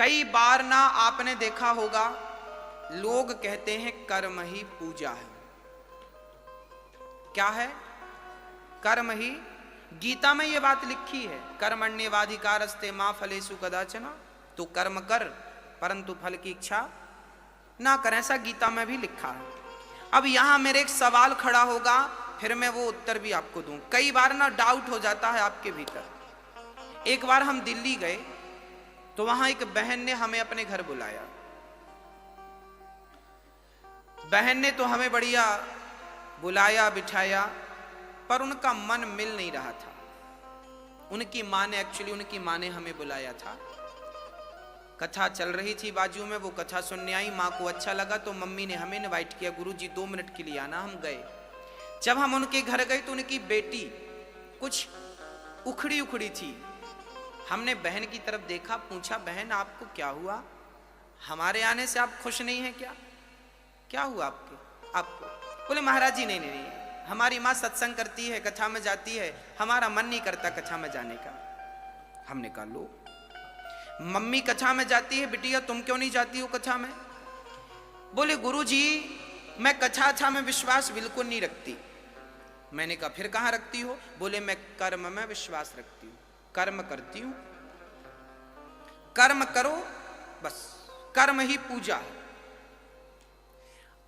कई बार ना आपने देखा होगा लोग कहते हैं कर्म ही पूजा है। क्या है? कर्म ही। गीता में यह बात लिखी है, कर्मण्येवाधिकारस्ते मा फलेषु कदाचन। तो कर्म कर परंतु फल की इच्छा ना कर, ऐसा गीता में भी लिखा है। अब यहां मेरे एक सवाल खड़ा होगा, फिर मैं वो उत्तर भी आपको दूं। कई बार ना डाउट हो जाता है आपके भीतर। एक बार हम दिल्ली गए तो वहां एक बहन ने हमें अपने घर बुलाया। बहन ने तो हमें बढ़िया बुलाया बिठाया, पर उनका मन मिल नहीं रहा था। उनकी माँ ने हमें बुलाया था। कथा चल रही थी बाजू में, वो कथा सुनने आई। माँ को अच्छा लगा तो मम्मी ने हमें इनवाइट किया, गुरुजी 2 मिनट के लिए आना। हम गए। जब हम उनके घर गए तो उनकी बेटी कुछ उखड़ी उखड़ी थी। हमने बहन की तरफ देखा, पूछा बहन आपको क्या हुआ? हमारे आने से आप खुश नहीं हैं क्या? क्या हुआ आपको? बोले महाराज जी नहीं, हमारी माँ सत्संग करती है, कथा में जाती है, हमारा मन नहीं करता कथा में जाने का। हमने कहा लो, मम्मी कथा में जाती है, बिटिया तुम क्यों नहीं जाती हो कथा में? बोले गुरुजी मैं कथा में विश्वास बिल्कुल नहीं रखती। मैंने कहा फिर कहां रखती हो? बोले मैं कर्म में विश्वास रखती हूं, कर्म करती हूं। कर्म करो बस, कर्म ही पूजा है।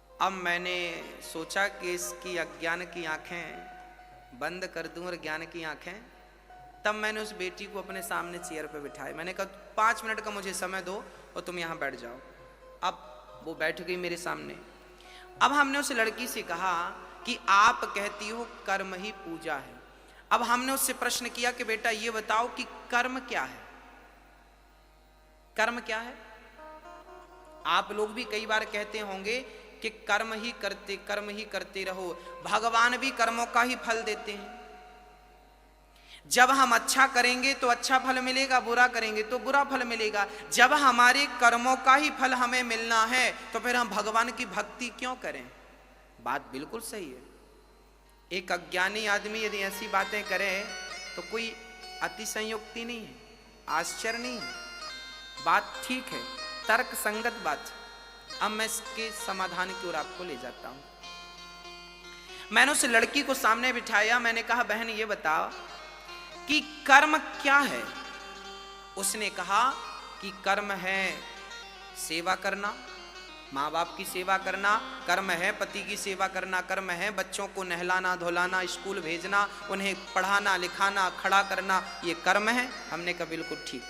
अब मैंने सोचा कि इसकी अज्ञान की आंखें बंद कर दूं और ज्ञान की आंखें। तब मैंने उस बेटी को अपने सामने चेयर पे बिठाया। मैंने कहा 5 मिनट का मुझे समय दो और तुम यहां बैठ जाओ। अब वो बैठ गई मेरे सामने। अब हमने उस लड़की से कहा कि आप कहती हो कर्म ही पूजा है। अब हमने उससे प्रश्न किया कि बेटा ये बताओ कि कर्म क्या है? कर्म क्या है? आप लोग भी कई बार कहते होंगे कि कर्म ही करते रहो। भगवान भी कर्मों का ही फल देते हैं। जब हम अच्छा करेंगे तो अच्छा फल मिलेगा, बुरा करेंगे तो बुरा फल मिलेगा। जब हमारे कर्मों का ही फल हमें मिलना है तो फिर हम भगवान की भक्ति क्यों करें? बात बिल्कुल सही है। एक अज्ञानी आदमी यदि ऐसी बातें करे तो कोई अतिशयोक्ति नहीं है, आश्चर्य नहीं है, बात ठीक है, तर्क संगत बात। अब मैं इसके समाधान की ओर आपको ले जाता हूं। मैंने उस लड़की को सामने बिठाया। मैंने कहा बहन ये बताओ कि कर्म क्या है? उसने कहा कि कर्म है सेवा करना, माँ बाप की सेवा करना, कर्म है पति की सेवा करना, कर्म है बच्चों को नहलाना धुलाना, स्कूल भेजना, उन्हें पढ़ाना लिखाना, खड़ा करना, ये कर्म है। हमने कहा बिल्कुल ठीक।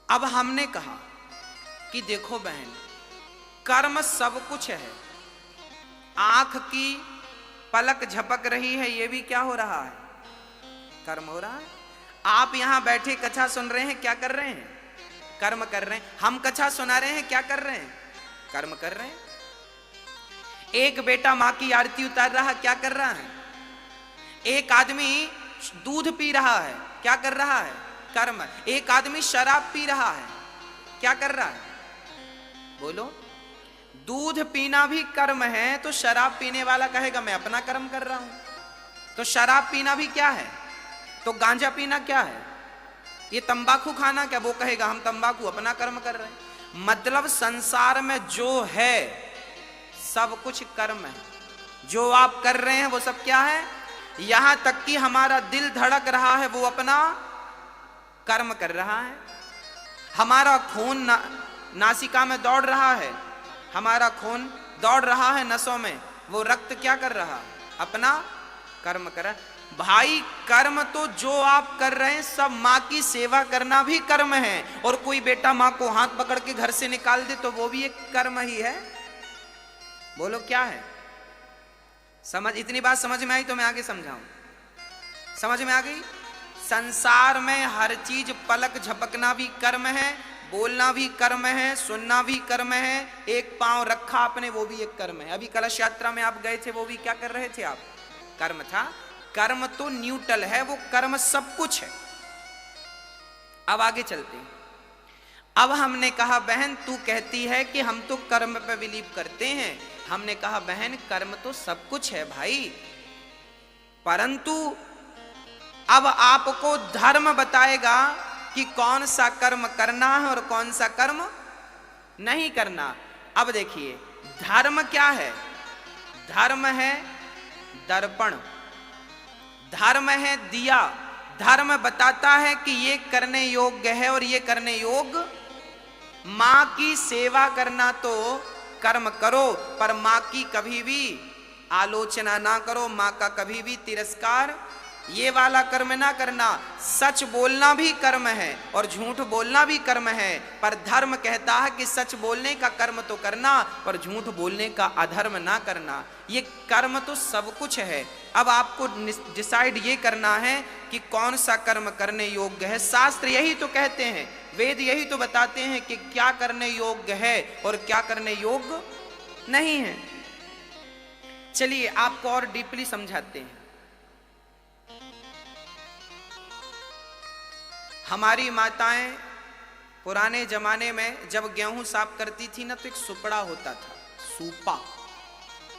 अब हमने कहा कि देखो बहन, कर्म सब कुछ है। आंख की पलक झपक रही है, ये भी क्या हो रहा है? कर्म हो रहा है। आप यहां बैठे कथा सुन रहे हैं, क्या कर रहे हैं? कर्म कर रहे हैं। हम कथा सुना रहे हैं, क्या कर रहे हैं? कर्म कर रहे हैं। एक बेटा मां की आरती उतार रहा है, क्या कर रहा है? एक आदमी दूध पी रहा है, क्या कर रहा है? कर्म। एक आदमी शराब पी रहा है, क्या कर रहा है? बोलो। दूध पीना भी कर्म है, तो शराब पीने वाला कहेगा मैं अपना कर्म कर रहा हूं। तो शराब पीना भी क्या है? तो गांजा पीना क्या है? ये तंबाकू खाना क्या? वो कहेगा हम तंबाकू अपना कर्म कर रहे हैं। मतलब संसार में जो है सब कुछ कर्म है। जो आप कर रहे हैं वो सब क्या है? यहां तक कि हमारा दिल धड़क रहा है, वो अपना कर्म कर रहा है। हमारा खून नासिका में दौड़ रहा है, हमारा खून दौड़ रहा है नसों में, वो रक्त क्या कर रहा? अपना कर्म कर रहा है। भाई कर्म तो जो आप कर रहे हैं सब, माँ की सेवा करना भी कर्म है। और कोई बेटा माँ को हाथ पकड़ के घर से निकाल दे तो वो भी एक कर्म ही है। बोलो क्या है? समझ, इतनी बात समझ में आई तो मैं आगे समझाऊं। समझ में आ गई? संसार में हर चीज, पलक झपकना भी कर्म है, बोलना भी कर्म है, सुनना भी कर्म है, एक पांव रखा आपने वो भी एक कर्म है। अभी कलश यात्रा में आप गए थे, वो भी क्या कर रहे थे आप? कर्म था। कर्म तो न्यूट्रल है, वो कर्म सब कुछ है। अब आगे चलते हैं। अब हमने कहा बहन तू कहती है कि हम तो कर्म पे बिलीव करते हैं। हमने कहा बहन कर्म तो सब कुछ है भाई, परंतु अब आपको धर्म बताएगा कि कौन सा कर्म करना है और कौन सा कर्म नहीं करना। अब देखिए धर्म क्या है? धर्म है दर्पण, धर्म है दिया। धर्म बताता है कि ये करने योग्य है और ये करने योग्य। माँ की सेवा करना तो कर्म करो, पर माँ की कभी भी आलोचना ना करो, माँ का कभी भी तिरस्कार ये वाला कर्म ना करना। सच बोलना भी कर्म है और झूठ बोलना भी कर्म है, पर धर्म कहता है कि सच बोलने का कर्म तो करना, पर झूठ बोलने का अधर्म ना करना। ये कर्म तो सब कुछ है। अब आपको डिसाइड ये करना है कि कौन सा कर्म करने योग्य है। शास्त्र यही तो कहते हैं, वेद यही तो बताते हैं कि क्या करने योग्य है और क्या करने योग्य नहीं है। चलिए आपको और डीपली समझाते हैं। हमारी माताएं पुराने जमाने में जब गेहूं साफ करती थी ना, तो एक सुपड़ा होता था, सूपा,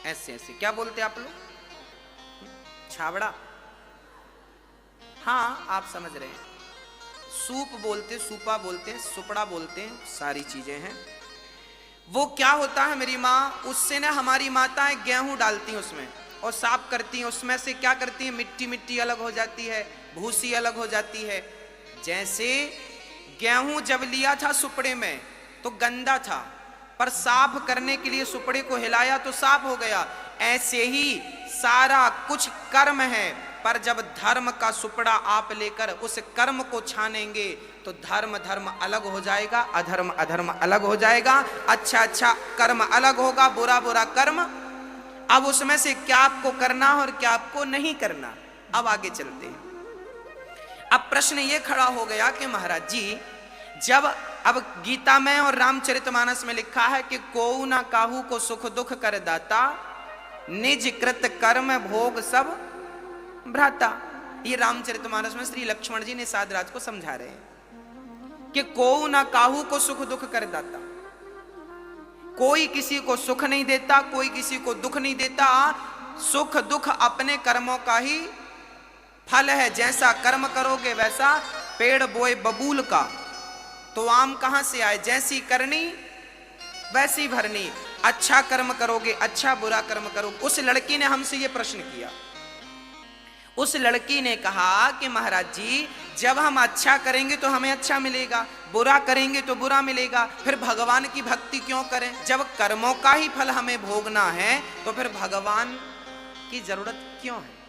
ऐसे ऐसे, क्या बोलते आप लोग? छावड़ा? हाँ आप समझ रहे हैं, सूप बोलते, सूपा बोलते, सुपड़ा बोलते, सारी चीजें हैं। वो क्या होता है मेरी माँ, उससे ना हमारी माताएं गेहूं डालती हैं उसमें और साफ करती हैं। उसमें से क्या करती हैं, मिट्टी मिट्टी अलग हो जाती है, भूसी अलग हो जाती है। जैसे गेहूं जब लिया था सुपड़े में तो गंदा था, पर साफ करने के लिए सुपड़े को हिलाया तो साफ हो गया। ऐसे ही सारा कुछ कर्म है, पर जब धर्म का सुपड़ा आप लेकर उस कर्म को छानेंगे तो धर्म धर्म अलग हो जाएगा, अधर्म अधर्म अलग हो जाएगा, अच्छा अच्छा कर्म अलग होगा, बुरा बुरा कर्म। अब उसमें से क्या आपको करना और क्या आपको नहीं करना। अब आगे चलते हैं। अब प्रश्न ये खड़ा हो गया कि महाराज जी, जब अब गीता में और रामचरितमानस में लिखा है कि कोऊ ना काहू को सुख दुख कर दाता, निज कृत कर्म भोग सब भ्राता। ये रामचरितमानस में श्री लक्ष्मण जी ने साधराज को समझा रहे हैं कि कोऊ ना काहू को सुख दुख कर दाता। कोई किसी को सुख नहीं देता, कोई किसी को दुख नहीं देता। सुख दुख अपने कर्मों का ही फल है। जैसा कर्म करोगे वैसा, पेड़ बोए बबूल का तो आम कहां से आए, जैसी करनी वैसी भरनी। अच्छा कर्म करोगे अच्छा, बुरा कर्म करोगे। उस लड़की ने हमसे यह प्रश्न किया। उस लड़की ने कहा कि महाराज जी, जब हम अच्छा करेंगे तो हमें अच्छा मिलेगा, बुरा करेंगे तो बुरा मिलेगा, फिर भगवान की भक्ति क्यों करें? जब कर्मों का ही फल हमें भोगना है तो फिर भगवान की जरूरत क्यों है?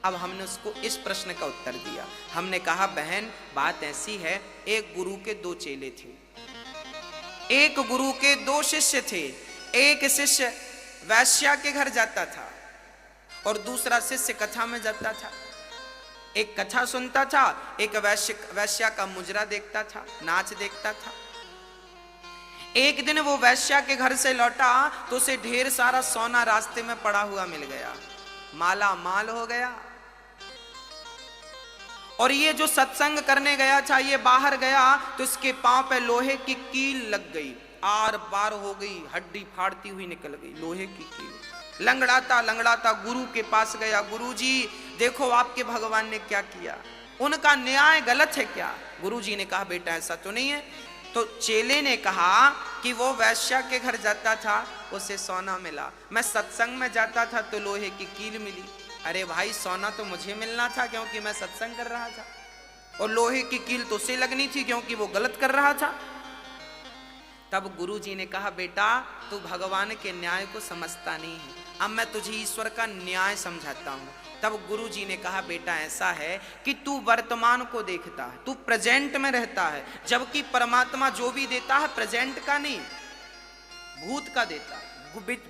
अब हमने उसको इस प्रश्न का उत्तर दिया। हमने कहा बहन बात ऐसी है, एक गुरु के दो चेले थे, एक गुरु के दो शिष्य थे। एक शिष्य वैश्या के घर जाता था और दूसरा शिष्य कथा में जाता था। एक कथा सुनता था, एक वैश्या का मुजरा देखता था, नाच देखता था। एक दिन वो वैश्या के घर से लौटा तो उसे ढेर सारा सोना रास्ते में पड़ा हुआ मिल गया, माला माल हो गया। और ये जो सत्संग करने गया था, ये बाहर गया तो इसके पांव पे लोहे की कील लग गई, आर पार हो गई, हड्डी फाड़ती हुई निकल गई, लोहे की कील। लंगड़ाता लंगड़ाता गुरु के पास गया, गुरु जी देखो आपके भगवान ने क्या किया, उनका न्याय गलत है क्या? गुरु जी ने कहा बेटा ऐसा तो नहीं है। तो चेले ने कहा कि वो वैश्या के घर जाता था, उसे सोना मिला, मैं सत्संग में जाता था तो लोहे की कील मिली। अरे भाई सोना तो मुझे मिलना था क्योंकि मैं सत्संग कर रहा था, और लोहे की कील तो उसे लगनी थी क्योंकि वो गलत कर रहा था। तब गुरु जी ने कहा बेटा तू भगवान के न्याय को समझता नहीं है, अब मैं तुझे ईश्वर का न्याय समझाता हूं। तब गुरु जी ने कहा बेटा ऐसा है कि तू वर्तमान को देखता है, तू प्रेजेंट में रहता है, जबकि परमात्मा जो भी देता है प्रेजेंट का नहीं भूत का देता है।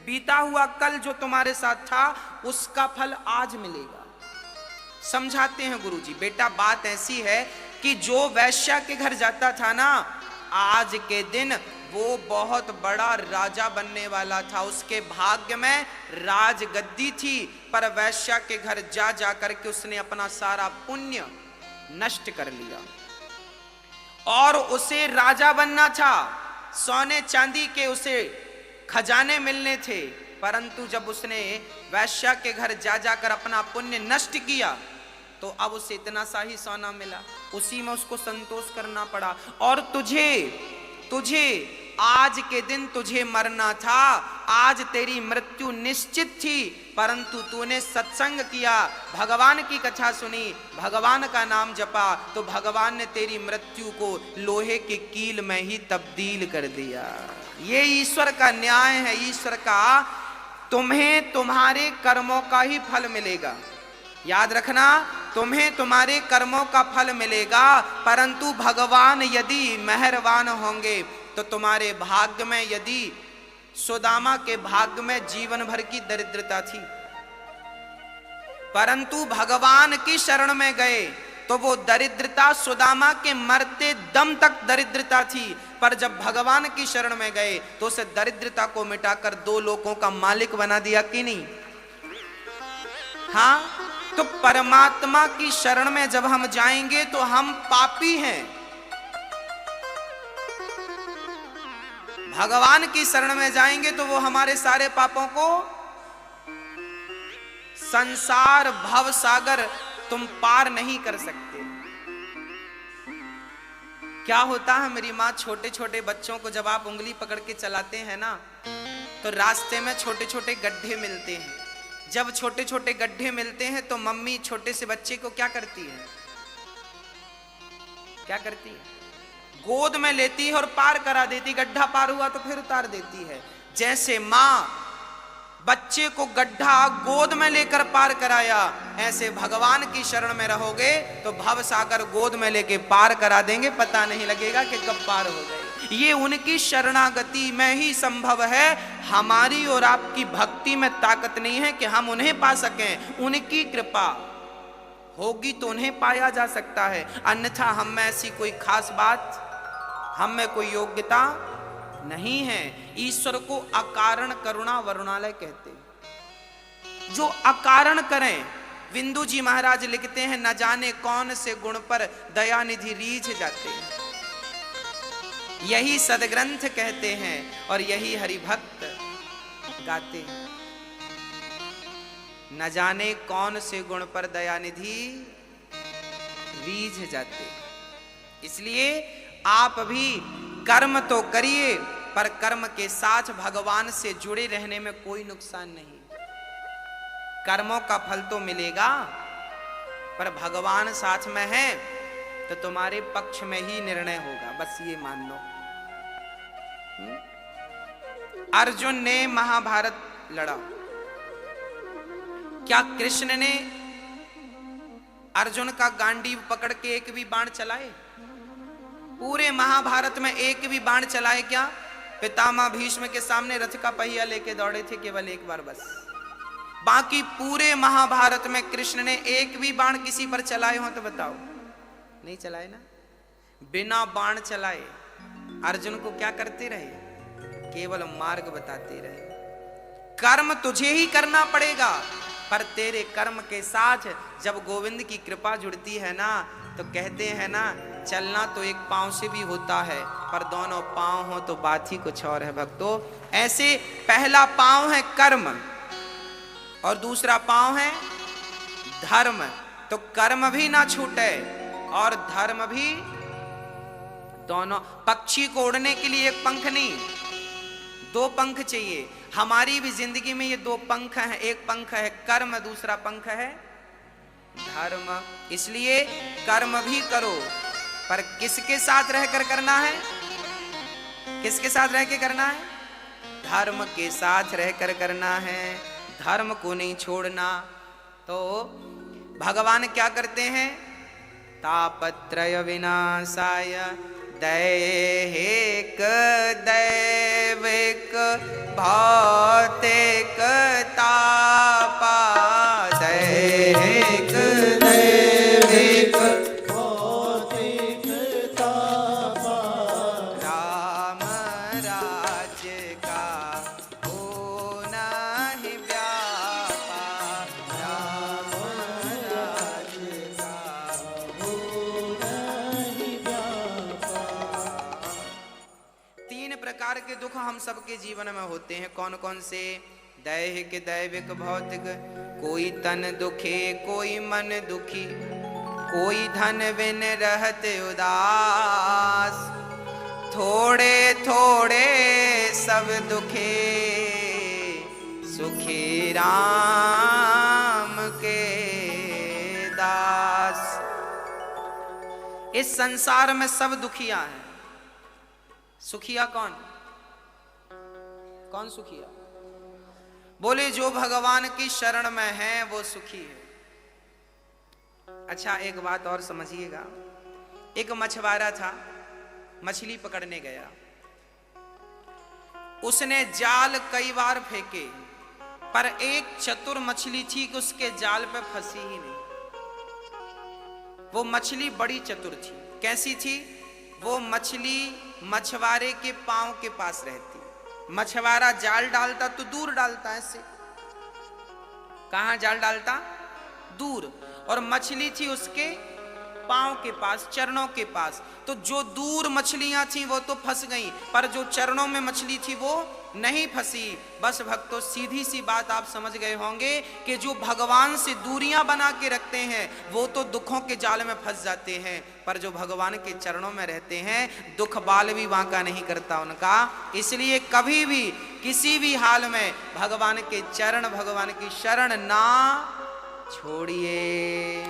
बीता हुआ कल जो तुम्हारे साथ था उसका फल आज मिलेगा। समझाते हैं गुरु जी, बेटा बात ऐसी है कि जो वैश्या के घर जाता था ना, आज के दिन वो बहुत बड़ा राजा बनने वाला था, उसके भाग्य में राजगद्दी थी, पर वैश्या के घर जा जा करके उसने अपना सारा पुण्य नष्ट कर लिया। और उसे राजा बनना था, सोने चांदी के उसे खजाने मिलने थे, परंतु जब उसने वैश्या के घर जा जाकर अपना पुण्य नष्ट किया तो अब उसे इतना सा ही सोना मिला, उसी में उसको संतोष करना पड़ा। और तुझे आज के दिन तुझे मरना था, आज तेरी मृत्यु निश्चित थी, परंतु तूने सत्संग किया, भगवान की कथा सुनी, भगवान का नाम जपा, तो भगवान ने तेरी मृत्यु को लोहे के कील में ही तब्दील कर दिया। ये ईश्वर का न्याय है, ईश्वर का। तुम्हें तुम्हारे कर्मों का ही फल मिलेगा, याद रखना, तुम्हें तुम्हारे कर्मों का फल मिलेगा, परंतु भगवान यदि मेहरबान होंगे तो तुम्हारे भाग्य में, यदि सुदामा के भाग्य में जीवन भर की दरिद्रता थी, परंतु भगवान की शरण में गए तो वो दरिद्रता सुदामा के मरते दम तक दरिद्रता थी, पर जब भगवान की शरण में गए तो उस दरिद्रता को मिटाकर 2 लोकों का मालिक बना दिया कि नहीं? हाँ, तो परमात्मा की शरण में जब हम जाएंगे तो हम पापी हैं, भगवान की शरण में जाएंगे तो वो हमारे सारे पापों को, संसार भव सागर तुम पार नहीं कर सकते। क्या होता है, मेरी माँ छोटे छोटे बच्चों को जब आप उंगली पकड़ के चलाते हैं ना, तो रास्ते में छोटे छोटे गड्ढे मिलते हैं। जब छोटे छोटे गड्ढे मिलते हैं तो मम्मी छोटे से बच्चे को क्या करती है? क्या करती है? गोद में लेती है और पार करा देती। गड्ढा पार हुआ तो फिर उतार देती है। जैसे माँ बच्चे को गड्ढा गोद में लेकर पार कराया, ऐसे भगवान की शरण में रहोगे तो भव सागर गोद में लेके पार करा देंगे, पता नहीं लगेगा कि कब पार हो गए। ये उनकी शरणागति में ही संभव है। हमारी और आपकी भक्ति में ताकत नहीं है कि हम उन्हें पा सकें। उनकी कृपा होगी तो उन्हें पाया जा सकता है, अन्यथा हम में ऐसी कोई खास बात, हम में कोई योग्यता नहीं है। ईश्वर को अकारण करुणा वरुणालय कहते हैं, जो अकारण करें। बिंदु जी महाराज लिखते हैं, न जाने कौन से गुण पर दयानिधि रीझ जाते हैं, यही सदग्रंथ कहते हैं और यही हरिभक्त गाते हैं। न जाने कौन से गुण पर दयानिधि रीझ जाते। इसलिए आप भी कर्म तो करिए, पर कर्म के साथ भगवान से जुड़े रहने में कोई नुकसान नहीं। कर्मों का फल तो मिलेगा, पर भगवान साथ में है तो तुम्हारे पक्ष में ही निर्णय होगा, बस ये मान लो। अर्जुन ने महाभारत लड़ा, क्या कृष्ण ने अर्जुन का गांडीव पकड़ के एक भी बाण चलाए? पूरे महाभारत में एक भी बाण चलाए क्या? पितामह भीष्म के सामने रथ का पहिया लेके दौड़े थे केवल एक बार बस। बाकी पूरे महाभारत में कृष्ण ने एक भी बाण किसी पर चलाए हो तो बताओ? नहीं चलाए ना। बिना बाण चलाए अर्जुन को क्या करते रहे? केवल मार्ग बताते रहे। कर्म तुझे ही करना पड़ेगा, पर तेरे कर्म के साथ जब गोविंद की कृपा जुड़ती है ना, तो कहते हैं ना, चलना तो एक पांव से भी होता है, पर दोनों पांव हो तो बात ही कुछ और है भक्तों। ऐसे पहला पांव है कर्म और दूसरा पांव है धर्म। तो कर्म भी ना छूटे और धर्म भी, दोनों। पक्षी को उड़ने के लिए एक पंख नहीं, 2 पंख चाहिए। हमारी भी जिंदगी में ये 2 पंख हैं, एक पंख है कर्म, दूसरा पंख है धर्म। इसलिए कर्म भी करो, पर किसके साथ रहकर करना है? किसके साथ रह के करना है? धर्म के साथ रहकर करना है, धर्म को नहीं छोड़ना। तो भगवान क्या करते हैं? तापत्रय विनाशाय दैहिक दैविक भौतिक तापा, दैहिक दैविक भौतिक तापा, राम राज्य का होना ही व्यापा, राम राज्य का होना ही व्यापा। 3 प्रकार के दुख हम सबके जीवन में होते हैं। कौन कौन से? दैहिक दैविक भौतिक। कोई तन दुखे, कोई मन दुखी, कोई धन बिन रहते उदास, थोड़े थोड़े सब दुखे, सुखी राम के दास। इस संसार में सब दुखिया हैं। सुखिया कौन? कौन सुखिया? बोले जो भगवान की शरण में है वो सुखी है। अच्छा एक बात और समझिएगा। एक मछुआरा था, मछली पकड़ने गया। उसने जाल कई बार फेंके, पर एक चतुर मछली थी कि उसके जाल पे फंसी ही नहीं। वो मछली बड़ी चतुर थी। कैसी थी? वो मछली मछुआरे के पांव के पास रहती। मछुआरा जाल डालता तो दूर डालता, ऐसे। कहां जाल डालता? दूर। और मछली थी उसके पांव के पास, चरणों के पास। तो जो दूर मछलियां थी वो तो फंस गईं, पर जो चरणों में मछली थी वो नहीं फंसी। बस भक्तों, सीधी सी बात आप समझ गए होंगे कि जो भगवान से दूरियां बना के रखते हैं वो तो दुखों के जाल में फंस जाते हैं, पर जो भगवान के चरणों में रहते हैं दुख बाल भी बांका नहीं करता उनका। इसलिए कभी भी किसी भी हाल में भगवान के चरण, भगवान की शरण ना छोड़िए।